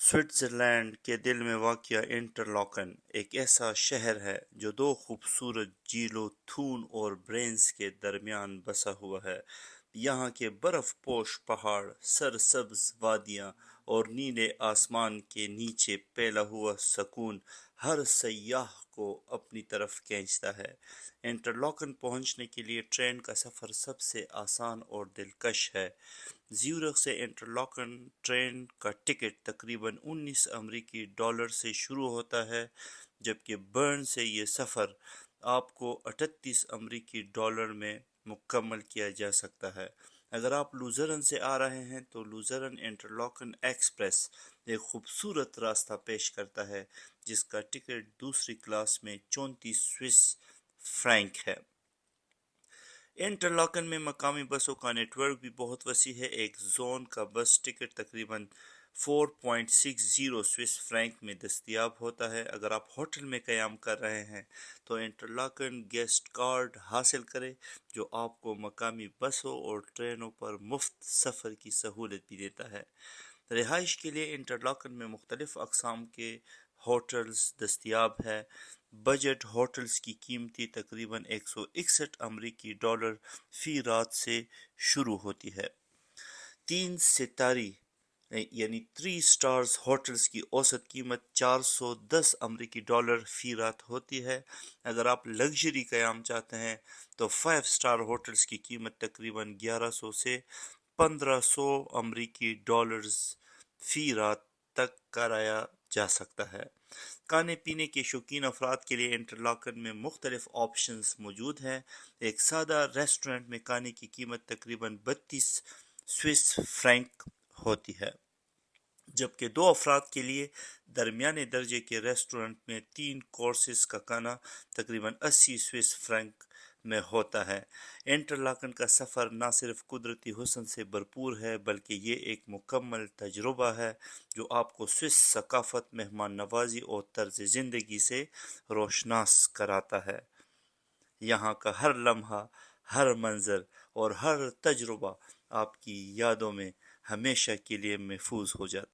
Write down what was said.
Switzerland کے دل میں واقع انٹرلاکن ایک ایسا شہر ہے جو دو خوبصورت جھیلوں تھون اور برینز کے درمیان بسا ہوا ہے۔ یہاں کے برف پوش پہاڑ، سرسبز وادیاں اور نیلے آسمان کے نیچے پھیلا ہوا سکون ہر سیاح کو اپنی طرف کھینچتا ہے۔ انٹرلاکن پہنچنے کے لیے ٹرین کا سفر سب سے آسان اور دلکش ہے۔ زیورخ سے انٹرلاکن ٹرین کا ٹکٹ تقریباً 19 امریکی ڈالر سے شروع ہوتا ہے، جبکہ برن سے یہ سفر آپ کو 38 امریکی ڈالر میں مکمل کیا جا سکتا ہے۔ اگر آپ لوزرن سے آ رہے ہیں تو لوزرن انٹرلاکن ایکسپریس ایک خوبصورت راستہ پیش کرتا ہے جس کا ٹکٹ دوسری کلاس میں 34 سوئس فرینک ہے۔ انٹرلاکن میں مقامی بسوں کا نیٹ ورک بھی بہت وسیع ہے۔ ایک زون کا بس ٹکٹ تقریباً 4.60 سوئس فرینک میں دستیاب ہوتا ہے۔ اگر آپ ہوٹل میں قیام کر رہے ہیں تو انٹرلاکن گیسٹ کارڈ حاصل کریں جو آپ کو مقامی بسوں اور ٹرینوں پر مفت سفر کی سہولت بھی دیتا ہے۔ رہائش کے لیے انٹرلاکن میں مختلف اقسام کے ہوٹلز دستیاب ہیں۔ بجٹ ہوٹلز کی قیمتیں تقریباً 161 امریکی ڈالر فی رات سے شروع ہوتی ہے۔ 3 ستارے یعنی 3 سٹارز ہوٹلز کی اوسط قیمت 410 امریکی ڈالر فی رات ہوتی ہے۔ اگر آپ لگژری قیام چاہتے ہیں تو 5 سٹار ہوٹلز کی قیمت تقریباً 1100 سے 1500 امریکی ڈالرز فی رات تک کرایا جا سکتا ہے۔ کھانے پینے کے شوقین افراد کے لیے انٹرلاکن میں مختلف آپشنز موجود ہیں۔ ایک سادہ ریسٹورنٹ میں کھانے کی قیمت تقریباً 32 سوئس فرینک ہوتی ہے، جبکہ 2 افراد کے لیے درمیانے درجے کے ریسٹورنٹ میں 3 کورسز کا کھانا تقریباً 80 سوئس فرینک میں ہوتا ہے۔ انٹرلاکن کا سفر نہ صرف قدرتی حسن سے بھرپور ہے بلکہ یہ ایک مکمل تجربہ ہے جو آپ کو سوئس ثقافت، مہمان نوازی اور طرز زندگی سے روشناس کراتا ہے۔ یہاں کا ہر لمحہ، ہر منظر اور ہر تجربہ آپ کی یادوں میں ہمیشہ کے لیے محفوظ ہو جاتا ہے۔